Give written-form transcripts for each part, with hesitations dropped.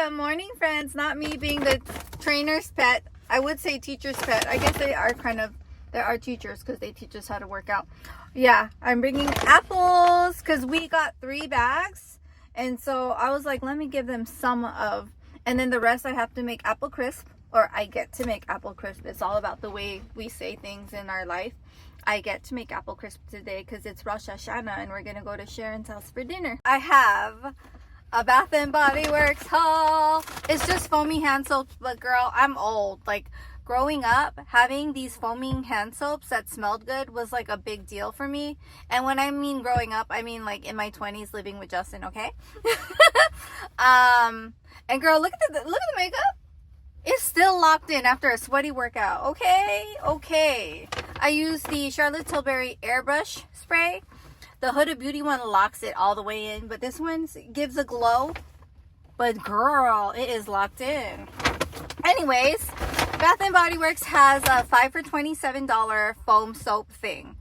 Good morning, friends. Not me being the trainer's pet. I would say teacher's pet. I guess they are teachers because they teach us how to work out. Yeah, I'm bringing apples because we got 3 bags. And so I was like, let me give them some of, and then the rest I have to make apple crisp, or I get to make apple crisp. It's all about the way we say things in our life. I get to make apple crisp today because it's Rosh Hashanah and we're going to go to Sharon's house for dinner. I have a Bath and Body Works haul. It's just foamy hand soaps, but girl, I'm old. Like, growing up, having these foaming hand soaps that smelled good was like a big deal for me. And when I mean growing up, I mean like in my 20s living with Justin, okay? And girl, look at the makeup. It's still locked in after a sweaty workout. Okay. I use the Charlotte Tilbury airbrush spray. The Huda Beauty one locks it all the way in, but this one gives a glow. But girl, it is locked in. Anyways, Bath and Body Works has a 5 for $27 foam soap thing.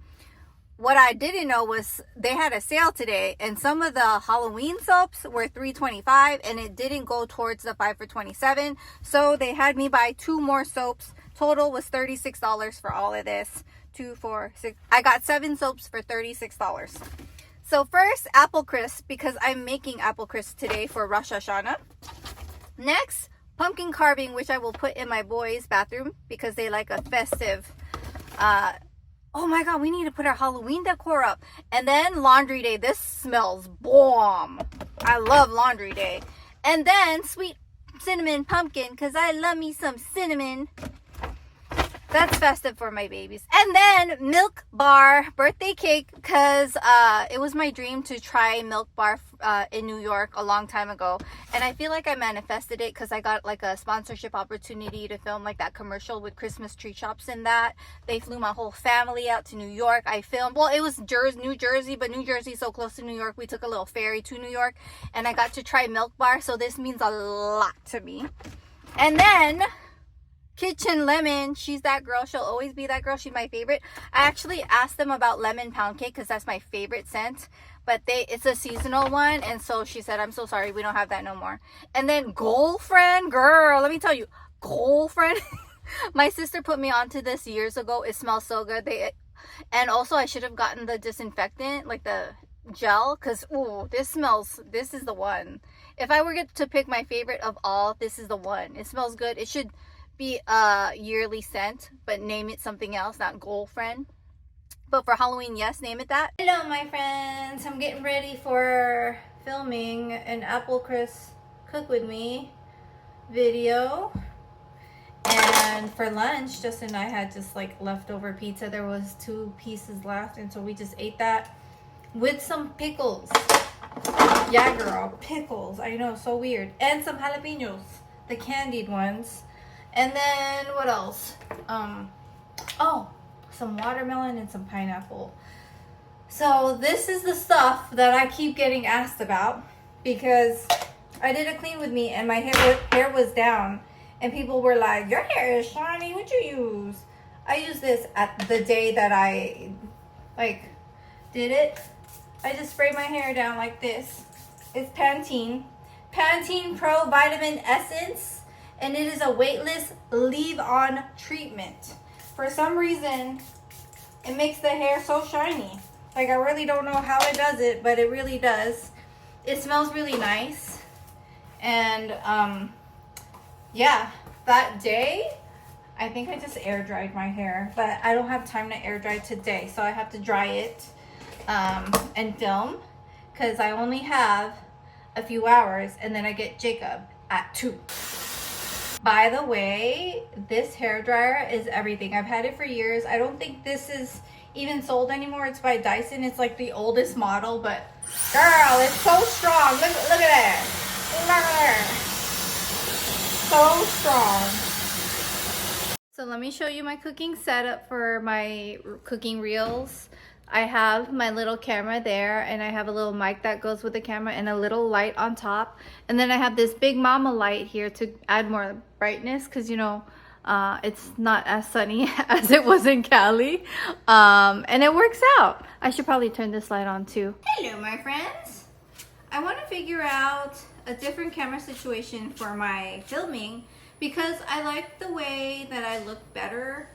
What I didn't know was they had a sale today, and some of the Halloween soaps were $3.25, and it didn't go towards the 5 for $27. So they had me buy 2 more soaps. Total was $36 for all of this. 2, 4, 6. I got 7 soaps for $36. So first, apple crisp, because I'm making apple crisp today for Rosh Hashanah. Next, pumpkin carving, which I will put in my boys' bathroom because they like a festive. Oh my god, we need to put our Halloween decor up. And then laundry day. This smells bomb. I love laundry day. And then sweet cinnamon pumpkin, because I love me some cinnamon. That's festive for my babies. And then Milk Bar birthday cake, because it was my dream to try Milk Bar in New York a long time ago. And I feel like I manifested it because I got like a sponsorship opportunity to film like that commercial with Christmas tree shops and that. They flew my whole family out to New York. I filmed, well, it was New Jersey, but New Jersey's so close to New York. We took a little ferry to New York and I got to try Milk Bar. So this means a lot to me. And then Kitchen Lemon, she's that girl. She'll always be that girl. She's my favorite. I actually asked them about lemon pound cake because that's my favorite scent, but it's a seasonal one, and so she said, I'm so sorry, we don't have that no more. And then Girlfriend, girl, let me tell you, Girlfriend. My sister put me onto this years ago. It smells so good. And also I should have gotten the disinfectant, like the gel, because ooh, this is the one. If I were to pick my favorite of all, this is the one. It smells good. It should be a yearly scent, but name it something else, not Girlfriend. But for Halloween, yes, name it that. Hello my friends, I'm getting ready for filming an apple crisp cook with me video. And for lunch, Justin and I had just like leftover pizza. There was 2 pieces left, and so we just ate that with some pickles. Yeah girl, pickles. I know, so weird. And some jalapenos, the candied ones. And then what else? Some watermelon and some pineapple. So this is the stuff that I keep getting asked about because I did a clean with me and my hair was down, and people were like, your hair is shiny, what you use? I use this at the day that I did it. I just spray my hair down like this. It's Pantene Pro Vitamin Essence. And it is a weightless leave-on treatment. For some reason, it makes the hair so shiny. Like, I really don't know how it does it, but it really does. It smells really nice. And, yeah, that day, I think I just air dried my hair. But I don't have time to air dry today, so I have to dry it and film. Because I only have a few hours, and then I get Jacob at 2. By the way, this hairdryer is everything. I've had it for years. I don't think this is even sold anymore. It's by Dyson. It's like the oldest model, but girl, it's so strong. Look at that. Look at that. So strong. So let me show you my cooking setup for my cooking reels. I have my little camera there, and I have a little mic that goes with the camera and a little light on top. And then I have this big mama light here to add more brightness because, you know, it's not as sunny as it was in Cali. And it works out. I should probably turn this light on too. Hello, my friends. I want to figure out a different camera situation for my filming because I like the way that I look better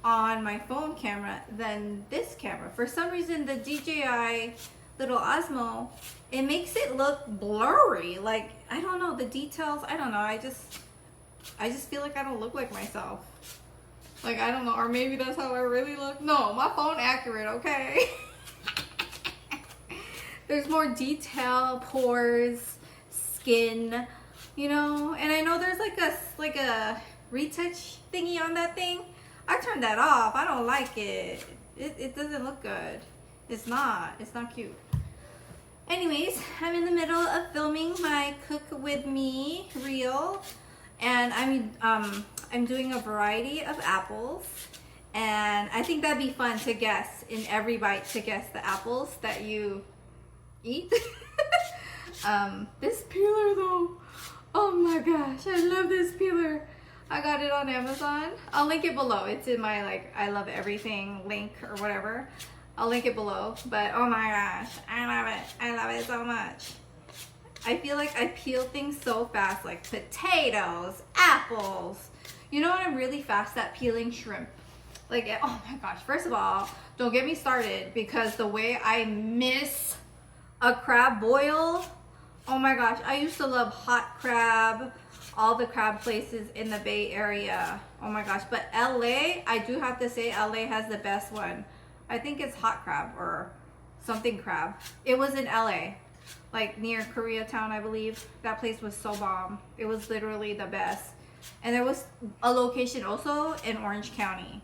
on my phone camera than this camera. For some reason, the DJI little Osmo, it makes it look blurry. Like, I don't know, the details, I don't know. I just feel like I don't look like myself. Like, I don't know, or maybe that's how I really look. No, my phone accurate, okay? There's more detail, pores, skin, you know? And I know there's like a retouch thingy on that thing. I turned that off. I don't like it. It doesn't look good. It's not cute. Anyways, I'm in the middle of filming my Cook With Me reel. And I'm doing a variety of apples, and I think that'd be fun to guess in every bite, to guess the apples that you eat. This peeler though, oh my gosh, I love this peeler. I got it on Amazon. I'll link it below. It's in my like I love everything link or whatever. I'll link it below. But oh my gosh, I love it. I love it so much. I feel like I peel things so fast, like potatoes, apples. You know what, I'm really fast at peeling shrimp. Like, oh my gosh, first of all, don't get me started, because the way I miss a crab boil, oh my gosh, I used to love hot crab, all the crab places in the Bay Area. Oh my gosh, but LA, I do have to say LA has the best one. I think it's hot crab or something crab. It was in LA. Like near Koreatown, I believe. That place was so bomb. It was literally the best. And there was a location also in Orange County.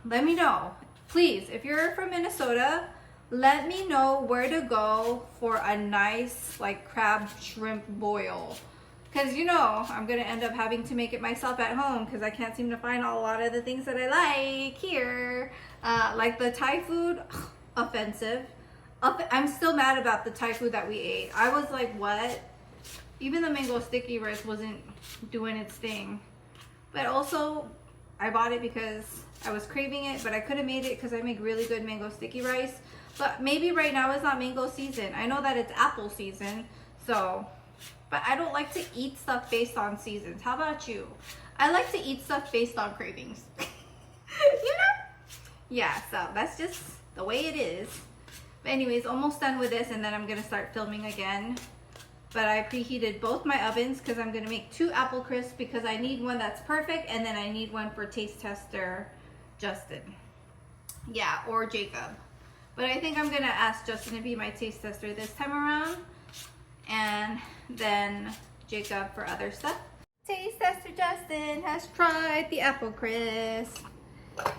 Let me know. Please, if you're from Minnesota, let me know where to go for a nice like crab shrimp boil. Because you know, I'm going to end up having to make it myself at home because I can't seem to find a lot of the things that I like here. Like the Thai food, offensive. I'm still mad about the Thai food that we ate. I was like, what? Even the mango sticky rice wasn't doing its thing. But also, I bought it because I was craving it, but I could have made it because I make really good mango sticky rice. But maybe right now it's not mango season. I know that it's apple season, so, but I don't like to eat stuff based on seasons. How about you? I like to eat stuff based on cravings. You know? Yeah, so that's just the way it is. But anyways, almost done with this, and then I'm gonna start filming again. But I preheated both my ovens because I'm gonna make 2 apple crisps because I need one that's perfect, and then I need one for taste tester Justin. Yeah, or Jacob. But I think I'm gonna ask Justin to be my taste tester this time around, and then Jacob for other stuff. Taste tester Justin has tried the apple crisp.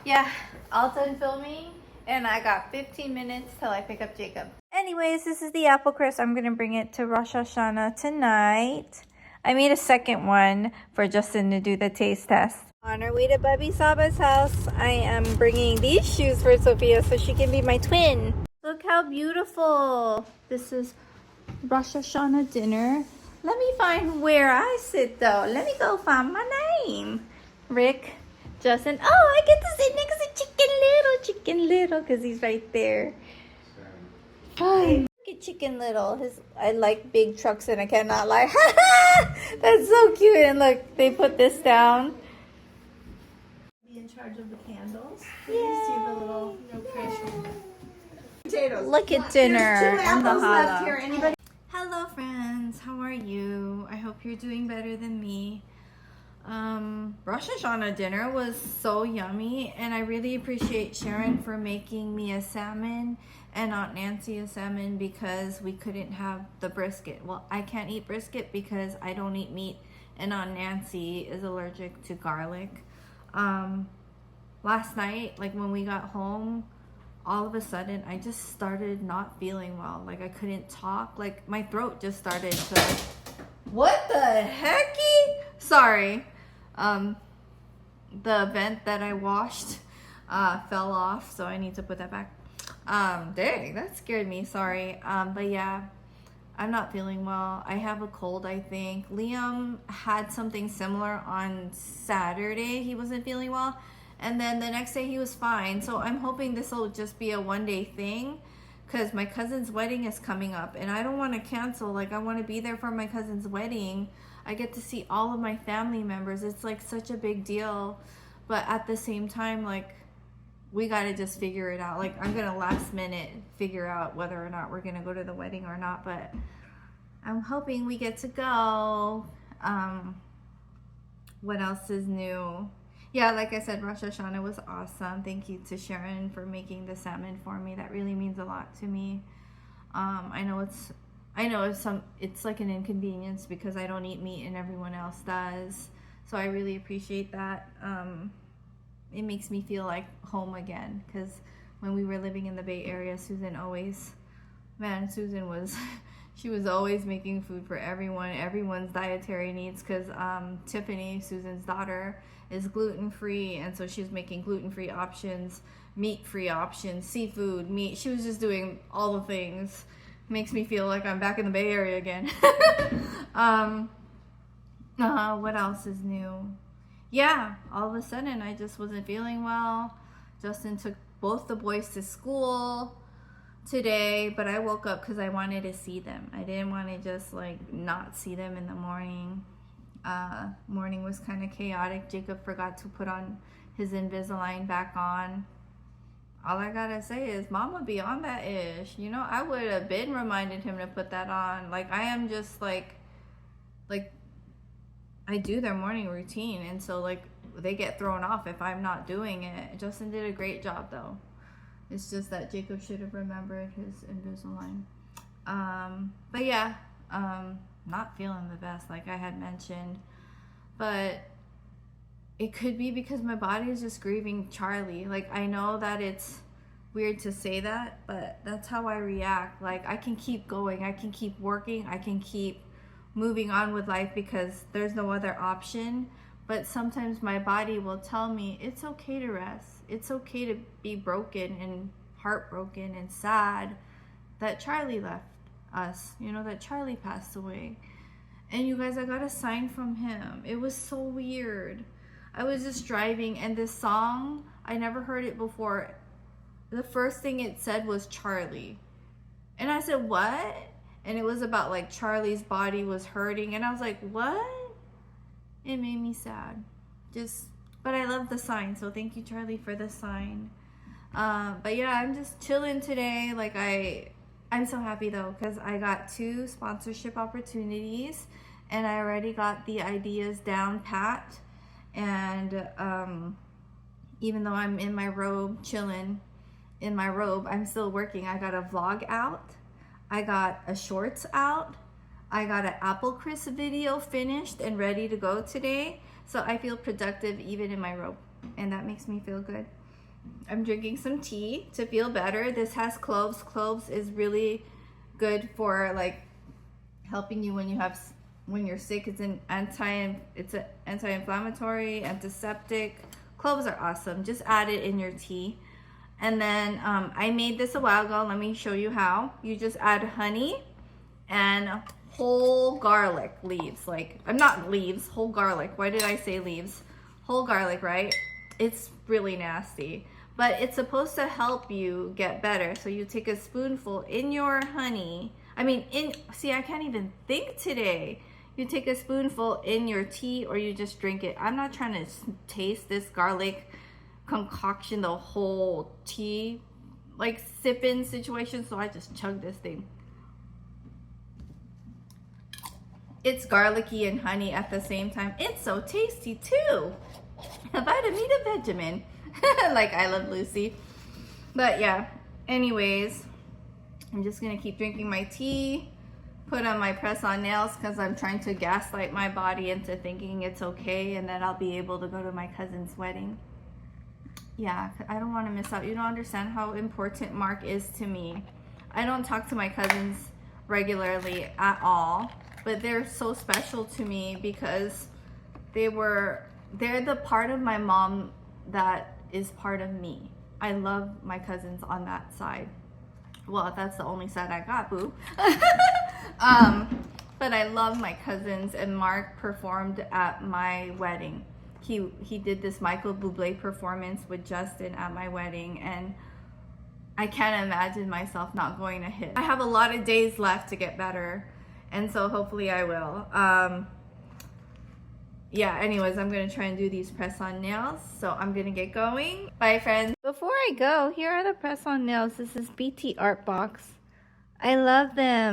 Yeah, all done filming. And I got 15 minutes till I pick up Jacob. Anyways, this is the apple crisp. I'm going to bring it to Rosh Hashanah tonight. I made a second one for Justin to do the taste test. On our way to Bubby Saba's house, I am bringing these shoes for Sophia so she can be my twin. Look how beautiful. This is Rosh Hashanah dinner. Let me find where I sit though. Let me go find my name. Rick, Justin. Oh, I get to sit next to Chicken Little, because he's right there. Oh, look at Chicken Little. I like big trucks and I cannot lie. That's so cute. And look, they put this down. Be in charge of the candles. Yeah. See the little potatoes. Look at dinner and the left here. challah. Anybody? Hello friends, how are you? I hope you're doing better than me. Rosh Hashanah dinner was so yummy, and I really appreciate Sharon for making me a salmon and Aunt Nancy a salmon because we couldn't have the brisket. Well, I can't eat brisket because I don't eat meat, and Aunt Nancy is allergic to garlic. Last night, like when we got home, all of a sudden I just started not feeling well. Like I couldn't talk, like my throat just started to, what the hecky? Sorry. The vent that I washed fell off, so I need to put that back. Dang, that scared me, sorry. But yeah, I'm not feeling well. I have a cold, I think. Liam had something similar on Saturday. He wasn't feeling well, and then the next day he was fine. So I'm hoping this will just be a one-day thing, because my cousin's wedding is coming up and I don't want to cancel. Like, I want to be there for my cousin's wedding. I get to see all of my family members. It's like such a big deal. But at the same time, like, we got to just figure it out. Like, I'm going to last minute figure out whether or not we're going to go to the wedding or not. But I'm hoping we get to go. What else is new? Yeah, like I said, Rosh Hashanah was awesome. Thank you to Sharon for making the salmon for me. That really means a lot to me. I know it's like an inconvenience because I don't eat meat and everyone else does. So I really appreciate that. It makes me feel like home again, because when we were living in the Bay Area, Susan was she was always making food for everyone's dietary needs, because Tiffany, Susan's daughter, is gluten-free, and so she was making gluten-free options, meat-free options, seafood, meat. She was just doing all the things. Makes me feel like I'm back in the Bay Area again. What else is new? Yeah, all of a sudden I just wasn't feeling well. Justin took both the boys to school today, but I woke up because I wanted to see them. I didn't want to just like not see them in the morning. Morning was kind of chaotic. Jacob forgot to put on his Invisalign back on. All I gotta say is, Mama be on that ish. You know, I would have been reminded him to put that on. Like, I am just like I do their morning routine, and so like they get thrown off if I'm not doing it. Justin did a great job though. It's just that Jacob should have remembered his Invisalign. But yeah, not feeling the best, like I had mentioned. But it could be because my body is just grieving Charlie. Like, I know that it's weird to say that, but that's how I react. Like, I can keep going, I can keep working, I can keep moving on with life because there's no other option. But sometimes my body will tell me it's okay to rest. It's okay to be broken and heartbroken and sad that Charlie left us, you know, that Charlie passed away. And you guys, I got a sign from him. It was so weird. I was just driving, and this song, I never heard it before. The first thing it said was Charlie. And I said, what? And it was about like Charlie's body was hurting. And I was like, what? It made me sad. But I love the sign. So thank you, Charlie, for the sign. But yeah, I'm just chilling today. Like, I'm so happy though, because I got 2 sponsorship opportunities and I already got the ideas down pat. And even though I'm in my robe, chilling in my robe, I'm still working. I got a vlog out. I got a shorts out. I got an Apple Crisp video finished and ready to go today. So I feel productive even in my robe, and that makes me feel good. I'm drinking some tea to feel better. This has cloves. Cloves is really good for like helping you when you're sick. It's an anti-inflammatory, antiseptic. Cloves are awesome. Just add it in your tea. And then I made this a while ago. Let me show you how. You just add honey and whole garlic leaves. Like, not leaves, whole garlic. Why did I say leaves? Whole garlic, right? It's really nasty, but it's supposed to help you get better. So you take a spoonful in your honey. See, I can't even think today. You take a spoonful in your tea, or you just drink it. I'm not trying to taste this garlic concoction, the whole tea, like sip-in situation. So I just chug this thing. It's garlicky and honey at the same time. It's so tasty too. A vitamin Benjamin. Like I Love Lucy. But yeah, anyways, I'm just gonna keep drinking my tea, put on my press-on nails because I'm trying to gaslight my body into thinking it's okay, and then I'll be able to go to my cousin's wedding. Yeah, I don't want to miss out. You don't understand how important Mark is to me. I don't talk to my cousins regularly at all, but they're so special to me because they're the part of my mom that is part of me. I love my cousins on that side. Well, that's the only side I got, boo. But I love my cousins, and Mark performed at my wedding. He did this Michael Bublé performance with Justin at my wedding, and I can't imagine myself not going to hit. I have a lot of days left to get better, and so hopefully I will. Yeah, anyways, I'm gonna try and do these press-on nails, so I'm gonna get going. Bye, friends. Before I go, here are the press-on nails. This is BT Art Box. I love them.